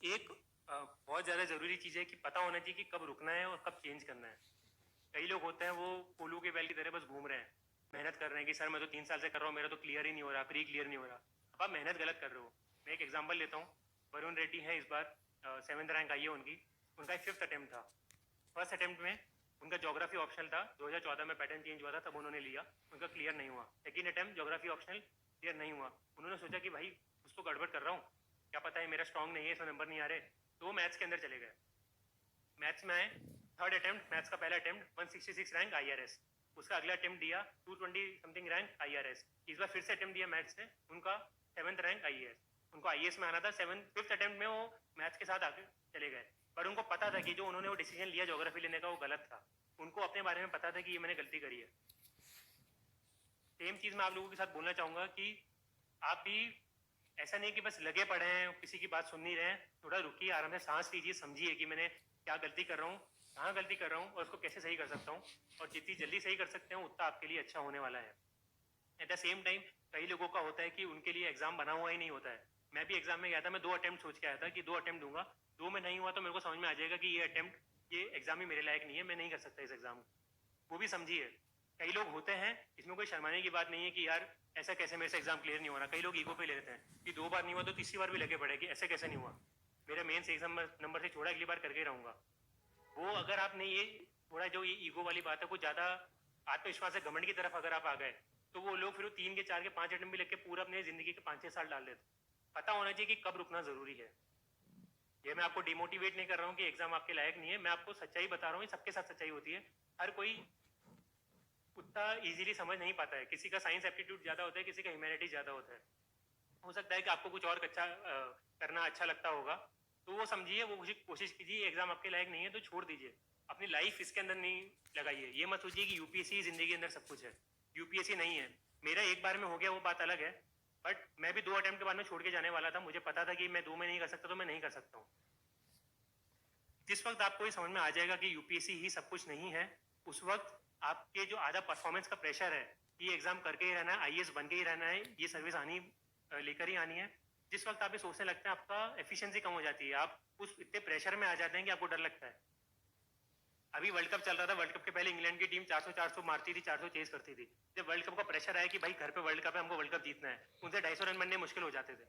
एक बहुत ज़्यादा ज़रूरी चीज़ है कि पता होना चाहिए कि कब रुकना है और कब चेंज करना है। कई लोग होते हैं वो कोलू के बैल की तरह बस घूम रहे हैं, मेहनत कर रहे हैं कि सर मैं तो 3 साल से कर रहा हूँ, मेरा तो क्लियर ही नहीं हो रहा, प्री क्लियर नहीं हो रहा। अब आप मेहनत गलत कर रहे हो। मैं एक एग्जांपल लेता हूँ, वरुण रेड्डी है, इस बार 7th रैंक आई है उनकी, उनका एक 5th अटेम्प्ट था। फर्स्ट अटेम्प्ट में उनका ज्योग्राफी ऑप्शनल था, 2014 में पैटर्न चेंज हुआ था तब उन्होंने लिया, उनका क्लियर नहीं हुआ। Second attempt geography optional clear नहीं हुआ। उन्होंने सोचा कि भाई कुछ तो गड़बड़ कर रहा हूँ, क्या पता है मेरा स्ट्रॉन्ग नहीं है, इसमें नंबर नहीं आ रहे, तो वो मैथ्स के अंदर चले गए। मैथ्स में आए, थर्ड अटेम्प्ट, मैथ्स का पहला अटेम्प्ट 166 रैंक IRS, उसका अगला अटेम्प्ट दिया 220 समथिंग रैंक IRS, इस बार फिर से अटेम्प्ट दिया मैथ्स से, उनका 7th रैंक IAS, उनको IAS में आना था। 5th अटेम्प्ट में वो मैथ्स के साथ आगे चले गए, पर उनको पता था कि जो उन्होंने वो डिसीजन लिया ज्योग्राफी लेने का वो गलत था। उनको अपने बारे में पता था कि ये मैंने गलती करी है। सेम चीज़ मैं आप लोगों के साथ बोलना चाहूँगा कि आप भी ऐसा नहीं कि बस लगे पड़े हैं, किसी की बात सुन नहीं रहे हैं, थोड़ा रुकिए, आराम से सांस लीजिए, समझिए कि मैंने क्या गलती कर रहा हूँ, कहाँ गलती कर रहा हूँ और उसको कैसे सही कर सकता हूँ, और जितनी जल्दी सही कर सकते हैं उतना आपके लिए अच्छा होने वाला है। एट द सेम टाइम कई लोगों का होता है कि उनके लिए एग्जाम बना हुआ ही नहीं होता है। मैं भी एग्जाम में गया था, मैं 2 अटेम्प्ट सोच के आया था कि 2 अटेम्प्ट दूंगा, 2 में नहीं हुआ तो मेरे को समझ में आ जाएगा कि ये एग्जाम ही मेरे लायक नहीं है, मैं नहीं कर सकता इस एग्जाम को। वो भी समझिए, कई लोग होते हैं, इसमें कोई शर्माने की बात नहीं है कि यार ऐसा कैसे मेरे से एग्जाम क्लियर नहीं हो रहा। कई लोग ईगो पे ले लेते हैं कि 2 बार नहीं हुआ तो तीसरी बार भी लगे पड़े कि ऐसे कैसे नहीं हुआ, मेरा मेन एग्जाम नंबर से छोड़ा, अगली बार करके रहूंगा। वो अगर आपने ये थोड़ा जो ये ईगो वाली बात है, कुछ ज़्यादा आत्मविश्वास से घमंड की तरफ अगर आप आ गए तो वो लोग फिर 3 के 4 के 5 अटेम्प्ट भी लेके पूरा अपने ज़िंदगी के 5-6 साल डाल देते। पता होना चाहिए कि कब रुकना ज़रूरी है। ये मैं आपको डिमोटिवेट नहीं कर रहा हूँ कि एग्जाम आपके लायक नहीं है, मैं आपको सच्चाई बता रहा हूँ, सबके साथ सच्चाई होती है। हर कोई उतना इजीली समझ नहीं पाता है, किसी का साइंस एप्टीट्यूड ज़्यादा होता है, किसी का ह्यूमैनिटी ज़्यादा होता है। हो सकता है कि आपको कुछ और करना अच्छा लगता होगा, तो वो समझिए, वो कोशिश कीजिए। एग्जाम आपके लायक नहीं है तो छोड़ दीजिए, अपनी लाइफ इसके अंदर नहीं लगाइए। ये मत सोचिए कि यूपीएससी जिंदगी के अंदर सब कुछ है, यूपीएससी नहीं है। मेरा एक बार में हो गया वो बात अलग है, बट मैं भी 2 अटेम्प्ट के बाद में छोड़ के जाने वाला था। मुझे पता था कि मैं 2 में नहीं कर सकता तो मैं नहीं कर सकता हूँ। जिस वक्त आपको ये समझ में आ जाएगा कि यूपीएससी ही सब कुछ नहीं है, उस वक्त आपके जो आधा परफॉर्मेंस का प्रेशर है, ये एग्जाम करके ही रहना है, आईएएस बन के ही रहना है, ये सर्विस आनी लेकर ही आनी है, जिस वक्त आप ये सोचने लगते हैं आपका एफिशिएंसी कम हो जाती है, आप उस इतने प्रेशर में आ जाते हैं कि आपको डर लगता है। अभी वर्ल्ड कप चल रहा था, वर्ल्ड कप के पहले इंग्लैंड की टीम 400 मारती थी, 400 चेज करती थी। जब वर्ल्ड कप का प्रेशर आया कि भाई घर पे वर्ल्ड कप है, हमको वर्ल्ड कप जीतना है, उनसे 250 रन बनने मुश्किल हो जाते थे।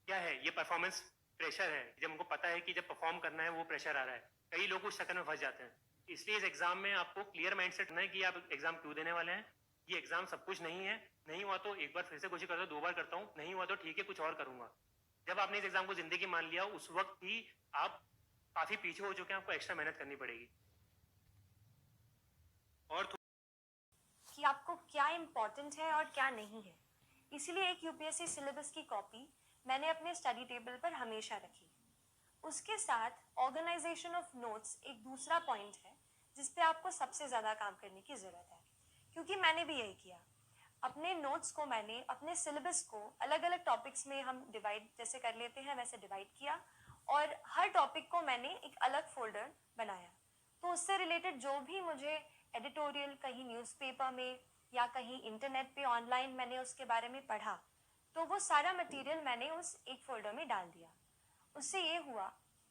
क्या है ये? परफॉर्मेंस प्रेशर है। जब हमको पता है कि जब परफॉर्म करना है वो प्रेशर आ रहा है, कई लोग उस चक्कर में फंस जाते हैं। इसलिए इस एग्जाम में आपको क्लियर माइंडसेट रखना है कि आप एग्जाम क्यों देने वाले हैं। ये एग्जाम सब कुछ नहीं है, नहीं हुआ तो एक बार फिर से कोशिश करता हूँ, 2 बार करता हूँ, नहीं हुआ तो ठीक है, कुछ और करूंगा। जब आपने इस एग्जाम को जिंदगी मान लिया, उस वक्त ही आप काफी पीछे हो चुके हैं, आपको एक्स्ट्रा मेहनत करनी पड़ेगी। और कि आपको क्या इम्पोर्टेंट है और क्या नहीं है। इसीलिए एक यूपीएससी सिलेबस की कॉपी मैंने अपने स्टडी टेबल पर हमेशा रखी। उसके साथ ऑर्गेनाइजेशन ऑफ नोट्स एक दूसरा पॉइंट है जिस पे आपको सबसे ज़्यादा काम करने की ज़रूरत है, क्योंकि मैंने भी यही किया। अपने नोट्स को मैंने अपने सिलेबस को अलग अलग टॉपिक्स में हम डिवाइड जैसे कर लेते हैं वैसे डिवाइड किया, और हर टॉपिक को मैंने एक अलग फोल्डर बनाया। तो उससे रिलेटेड जो भी मुझे एडिटोरियल कहीं न्यूज़पेपर में या कहीं इंटरनेट पे ऑनलाइन मैंने उसके बारे में पढ़ा, तो वो सारा मटेरियल मैंने उस एक फोल्डर में डाल दिया। उससे ये हुआ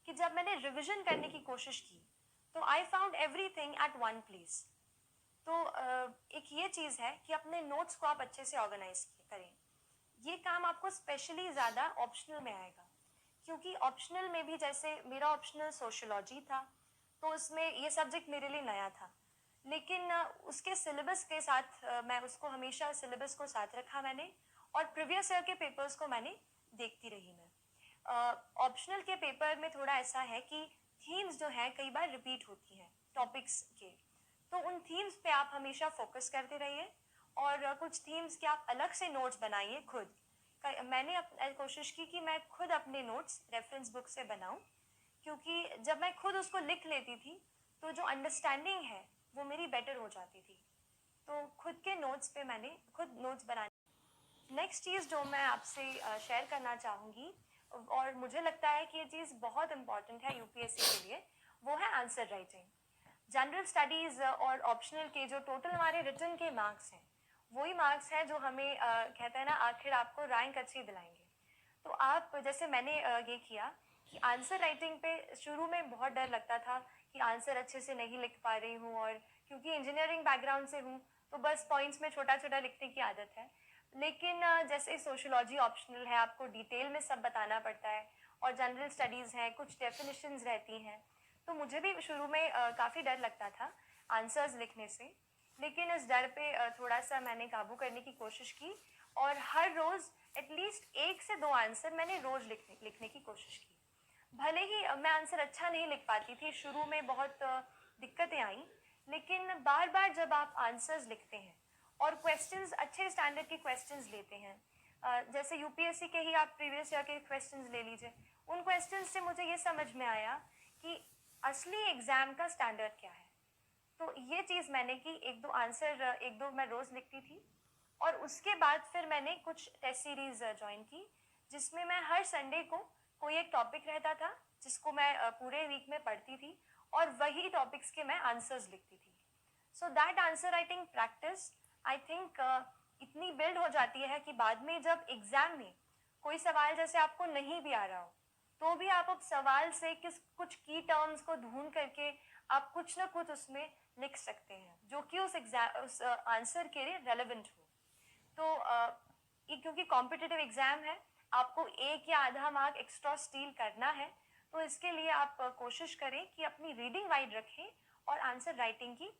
कि जब मैंने रिवीजन करने की कोशिश की तो I found everything at one place. तो एक ये चीज़ है कि अपने नोट्स को आप अच्छे से ऑर्गेनाइज करें। ये काम आपको स्पेशली ज़्यादा ऑप्शनल में आएगा, क्योंकि ऑप्शनल में भी जैसे मेरा ऑप्शनल सोशोलॉजी था, तो उसमें ये सब्जेक्ट मेरे लिए नया था, लेकिन उसके सिलेबस के साथ मैं उसको हमेशा सिलेबस को साथ रखा मैंने, और प्रीवियस ईयर के पेपर्स को मैंने देखती रही। मैं ऑप्शनल के पेपर में थोड़ा ऐसा है कि थीम्स जो हैं कई बार रिपीट होती हैं टॉपिक्स के, तो उन थीम्स पे आप हमेशा फोकस करते रहिए, और कुछ थीम्स के आप अलग से नोट्स बनाइए खुद। मैंने कोशिश की कि मैं खुद अपने नोट्स रेफरेंस बुक से बनाऊं, क्योंकि जब मैं खुद उसको लिख लेती थी तो जो अंडरस्टैंडिंग है वो मेरी बेटर हो जाती थी। तो खुद के नोट्स पे मैंने खुद नोट्स बनाने। नेक्स्ट चीज़ जो मैं आपसे शेयर करना चाहूँगी, और मुझे लगता है कि ये चीज़ बहुत इंपॉर्टेंट है यूपीएससी के लिए, वो है आंसर राइटिंग। जनरल स्टडीज़ और ऑप्शनल के जो टोटल हमारे रिटर्न के मार्क्स हैं, वही मार्क्स हैं जो हमें कहते हैं ना आखिर आपको रैंक अच्छी दिलाएंगे। तो आप आप जैसे मैंने ये किया कि आंसर राइटिंग पे शुरू में बहुत डर लगता था कि आंसर अच्छे से नहीं लिख पा रही हूँ, और क्योंकि इंजीनियरिंग बैकग्राउंड से हूँ तो बस पॉइंट्स में छोटा छोटा लिखने की आदत है। लेकिन जैसे सोशियोलॉजी ऑप्शनल है, आपको डिटेल में सब बताना पड़ता है, और जनरल स्टडीज़ हैं, कुछ डेफिनेशंस रहती हैं, तो मुझे भी शुरू में काफ़ी डर लगता था आंसर्स लिखने से। लेकिन इस डर पे थोड़ा सा मैंने काबू करने की कोशिश की, और हर रोज़ एटलीस्ट 1 से 2 आंसर मैंने रोज़ लिखने की कोशिश की। भले ही मैं आंसर अच्छा नहीं लिख पाती थी, शुरू में बहुत दिक्कतें आई, लेकिन बार बार जब आप आंसर्स लिखते हैं और क्वेश्चंस अच्छे स्टैंडर्ड के क्वेश्चंस लेते हैं, जैसे यूपीएससी के ही आप प्रीवियस ईयर के क्वेश्चंस ले लीजिए, उन क्वेश्चंस से मुझे ये समझ में आया कि असली एग्ज़ाम का स्टैंडर्ड क्या है। तो ये चीज़ मैंने की, एक दो मैं रोज़ लिखती थी, और उसके बाद फिर मैंने कुछ टेस्ट सीरीज़ ज्वाइन की, जिसमें मैं हर संडे को कोई एक टॉपिक रहता था जिसको मैं पूरे वीक में पढ़ती थी, और वही टॉपिक्स के मैं आंसर्स लिखती थी। So that answer writing practice I think इतनी बिल्ड हो जाती है कि बाद में जब एग्ज़ाम में कोई सवाल जैसे आपको नहीं भी आ रहा हो, तो भी आप अब सवाल से कुछ की टर्म्स को ढूंढ करके आप कुछ ना कुछ उसमें लिख सकते हैं जो कि उस आंसर के लिए रेलेवेंट हो। तो ये क्योंकि कॉम्पिटिटिव एग्ज़ाम है, आपको 1 या आधा मार्क एक्स्ट्रा स्टील करना है, तो इसके लिए आप कोशिश करें कि अपनी रीडिंग वाइड रखें और आंसर राइटिंग की